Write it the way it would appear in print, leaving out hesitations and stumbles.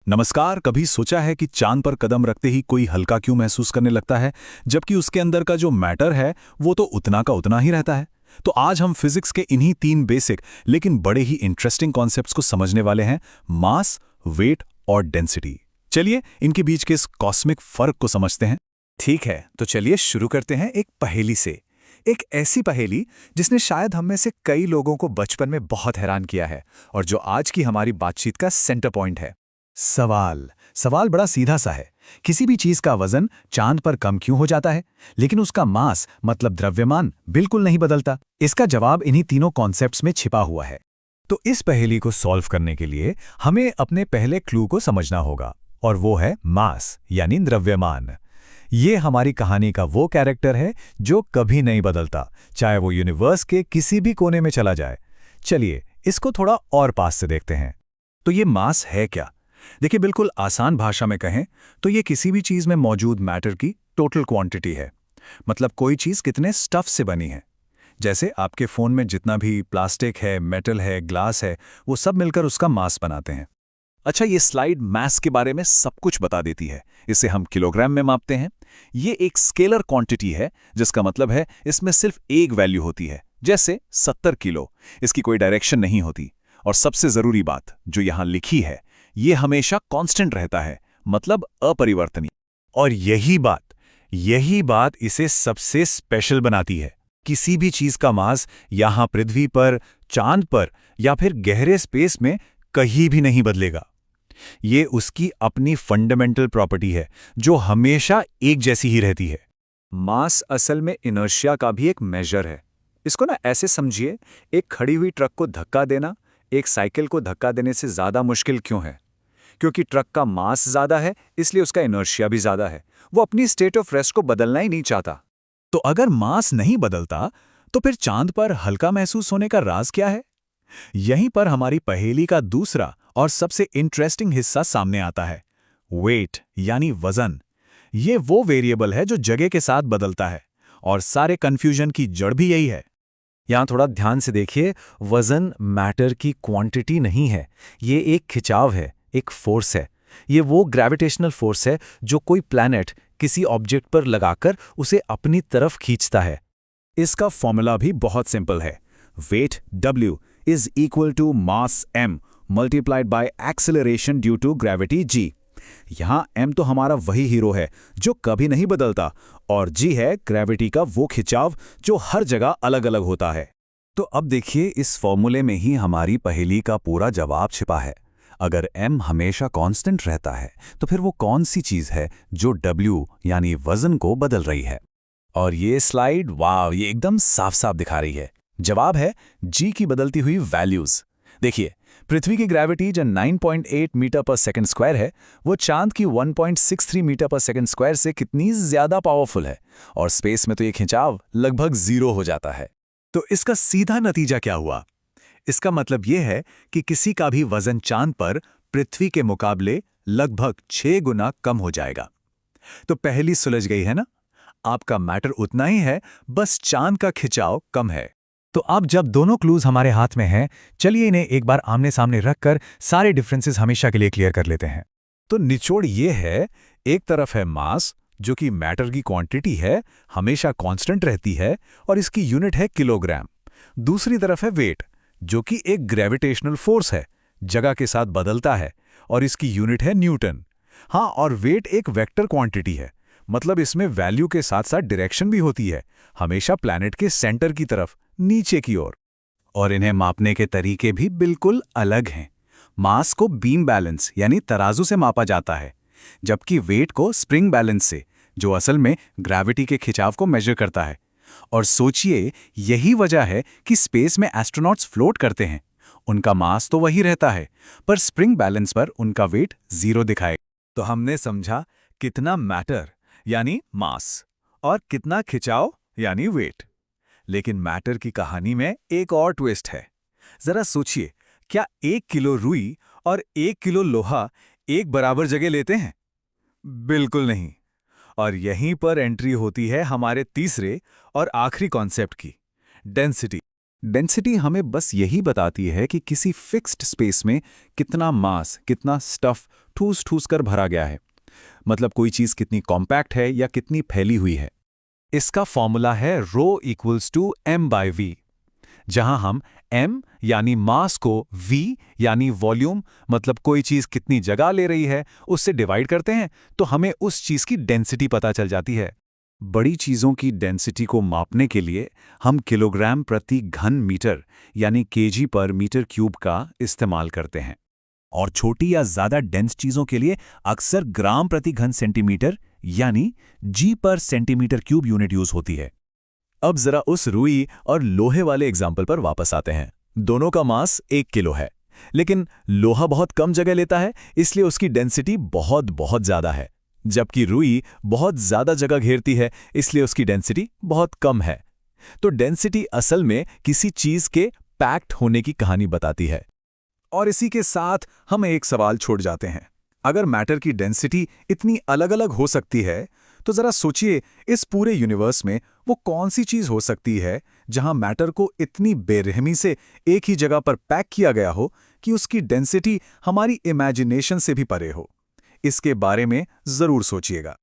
नमस्कार। कभी सोचा है कि चांद पर कदम रखते ही कोई हल्का क्यों महसूस करने लगता है, जबकि उसके अंदर का जो मैटर है वो तो उतना का उतना ही रहता है। तो आज हम फिजिक्स के इन्हीं तीन बेसिक लेकिन बड़े ही इंटरेस्टिंग कॉन्सेप्ट्स को समझने वाले हैं, मास, वेट और डेंसिटी। चलिए इनके बीच के इस कॉस्मिक फर्क को समझते हैं। ठीक है, तो चलिए शुरू करते हैं एक पहेली से। एक ऐसी पहेली जिसने शायद हम में से कई लोगों को बचपन में बहुत हैरान किया है और जो आज की हमारी बातचीत का सेंटर पॉइंट है। सवाल सवाल बड़ा सीधा सा है। किसी भी चीज का वजन चांद पर कम क्यों हो जाता है, लेकिन उसका मास मतलब द्रव्यमान बिल्कुल नहीं बदलता? इसका जवाब इन्हीं तीनों कॉन्सेप्ट्स में छिपा हुआ है। तो इस पहेली को सॉल्व करने के लिए हमें अपने पहले क्लू को समझना होगा, और वो है मास यानी द्रव्यमान। ये हमारी कहानी का वो कैरेक्टर है जो कभी नहीं बदलता, चाहे वो यूनिवर्स के किसी भी कोने में चला जाए। चलिए इसको थोड़ा और पास से देखते हैं। तो ये मास है क्या? देखिए, बिल्कुल आसान भाषा में कहें तो ये किसी भी चीज में मौजूद मैटर की टोटल क्वांटिटी है। मतलब कोई चीज कितने स्टफ से बनी है। जैसे आपके फोन में जितना भी प्लास्टिक है, मेटल है, ग्लास है, वो सब मिलकर उसका मास बनाते हैं। अच्छा, ये स्लाइड मास के बारे में सब कुछ बता देती है। इसे हम किलोग्राम में मापते हैं। ये एक स्केलर क्वांटिटी है, जिसका मतलब है इसमें सिर्फ एक वैल्यू होती है, जैसे 70 किलो। इसकी कोई डायरेक्शन नहीं होती। और सबसे जरूरी बात जो यहां लिखी है, ये हमेशा कांस्टेंट रहता है, मतलब अपरिवर्तनीय। और यही बात इसे सबसे स्पेशल बनाती है। किसी भी चीज का मास यहां पृथ्वी पर, चांद पर या फिर गहरे स्पेस में कहीं भी नहीं बदलेगा। ये उसकी अपनी फंडामेंटल प्रॉपर्टी है जो हमेशा एक जैसी ही रहती है। मास असल में इनर्शिया का भी एक मेजर है। इसको ना ऐसे समझिए, एक खड़ी हुई ट्रक को धक्का देना एक साइकिल को धक्का देने से ज्यादा मुश्किल क्यों है? क्योंकि ट्रक का मास ज्यादा है, इसलिए उसका इनर्शिया भी ज्यादा है। वो अपनी स्टेट ऑफ रेस्ट को बदलना ही नहीं चाहता। तो अगर मास नहीं बदलता, तो फिर चांद पर हल्का महसूस होने का राज क्या है? यहीं पर हमारी पहेली का दूसरा और सबसे इंटरेस्टिंग हिस्सा सामने आता है, वेट यानी वजन। ये वो वेरिएबल है जो जगह के साथ बदलता है, और सारे कंफ्यूजन की जड़ भी यही है। यहां थोड़ा ध्यान से देखिए, वजन मैटर की क्वांटिटी नहीं है। ये एक खिंचाव है, एक फोर्स है। ये वो ग्रेविटेशनल फोर्स है जो कोई प्लैनेट किसी ऑब्जेक्ट पर लगाकर उसे अपनी तरफ खींचता है। इसका फॉर्मूला भी बहुत सिंपल है। Weight W is equal to mass M multiplied by acceleration due to gravity G। यहाँ M तो हमारा वही हीरो है जो कभी नहीं बदलता, और G है ग्रेविटी का वो खिंचाव जो हर जगह अलग अलग होता है। तो अब देखिए, इस फॉर्मूले में ही हमारी पहेली का पूरा जवाब छिपा है। अगर M हमेशा कांस्टेंट रहता है, तो फिर वो कौन सी चीज है जो W यानी वजन को बदल रही है? और ये स्लाइड, वाह, ये एकदम साफ साफ दिखा रही है। जवाब है G की बदलती हुई वैल्यूज। देखिए, पृथ्वी की ग्रेविटी जो 9.8 मीटर पर सेकंड स्क्वायर है, वो चांद की 1.63 मीटर पर सेकंड स्क्वायर से कितनी ज्यादा पावरफुल है। और स्पेस में तो ये खिंचाव लगभग 0 हो जाता है। तो इसका सीधा नतीजा क्या हुआ? इसका मतलब यह है कि किसी का भी वजन चांद पर पृथ्वी के मुकाबले लगभग 6 गुना कम हो जाएगा। तो पहली सुलझ गई है ना? आपका मैटर उतना ही है, बस चांद का खिंचाव कम है। तो अब जब दोनों क्लूज हमारे हाथ में हैं, चलिए इन्हें एक बार आमने सामने रखकर सारे डिफरेंसेस हमेशा के लिए क्लियर कर लेते हैं। तो निचोड़ ये है, एक तरफ है मास जो कि मैटर की क्वांटिटी है, हमेशा कांस्टेंट रहती है और इसकी यूनिट है किलोग्राम। दूसरी तरफ है वेट, जो कि एक ग्रेविटेशनल फोर्स है, जगह के साथ बदलता है और इसकी यूनिट है न्यूटन। हाँ, और वेट एक वेक्टर क्वांटिटी है, मतलब इसमें वैल्यू के साथ साथ डायरेक्शन भी होती है, हमेशा प्लैनेट के सेंटर की तरफ, नीचे की ओर। और इन्हें मापने के तरीके भी बिल्कुल अलग हैं। मास को बीम बैलेंस यानी तराजू से मापा जाता है, जबकि वेट को स्प्रिंग बैलेंस से, जो असल में ग्रेविटी के खिंचाव को मेजर करता है। और सोचिए, यही वजह है कि स्पेस में एस्ट्रोनॉट्स फ्लोट करते हैं। उनका मास तो वही रहता है, पर स्प्रिंग बैलेंस पर उनका वेट 0 दिखाएगा। तो हमने समझा कितना मैटर यानी मास और कितना खिंचाव यानी वेट। लेकिन मैटर की कहानी में एक और ट्विस्ट है। जरा सोचिए, क्या 1 किलो रुई और 1 किलो लोहा एक बराबर जगह लेते हैं? बिल्कुल नहीं। और यहीं पर एंट्री होती है हमारे तीसरे और आखिरी कॉन्सेप्ट की, डेंसिटी। डेंसिटी हमें बस यही बताती है कि किसी फिक्स्ड स्पेस में कितना मास, कितना स्टफ ठूस ठूस कर भरा गया है। मतलब कोई चीज़ कितनी कॉम्पैक्ट है या कितनी फैली हुई है। इसका फॉर्मूला है ρ इक्वल्स टू m/v, जहां हम m यानी मास को v यानी वॉल्यूम, मतलब कोई चीज़ कितनी जगह ले रही है, उससे डिवाइड करते हैं तो हमें उस चीज़ की डेंसिटी पता चल जाती है। बड़ी चीज़ों की डेंसिटी को मापने के लिए हम किलोग्राम प्रति घन मीटर यानी केजी पर मीटर क्यूब का इस्तेमाल करते हैं, और छोटी या ज़्यादा डेंस चीज़ों के लिए अक्सर ग्राम प्रति घन सेंटीमीटर यानी जी पर सेंटीमीटर क्यूब यूनिट यूज होती है। अब जरा उस रुई और लोहे वाले एग्जाम्पल पर वापस आते हैं। दोनों का मास 1 किलो है, लेकिन लोहा बहुत कम जगह लेता है, इसलिए उसकी डेंसिटी बहुत बहुत ज़्यादा है, जबकि रुई बहुत ज़्यादा जगह घेरती है, इसलिए उसकी डेंसिटी बहुत कम है। तो डेंसिटी असल में किसी चीज़ के पैक्ड होने की कहानी बताती है। और इसी के साथ हम एक सवाल छोड़ जाते हैं। अगर मैटर की डेंसिटी इतनी अलग अलग हो सकती है, तो जरा सोचिए इस पूरे यूनिवर्स में वो कौन सी चीज़ हो सकती है जहां मैटर को इतनी बेरहमी से एक ही जगह पर पैक किया गया हो कि उसकी डेंसिटी हमारी इमेजिनेशन से भी परे हो। इसके बारे में ज़रूर सोचिएगा।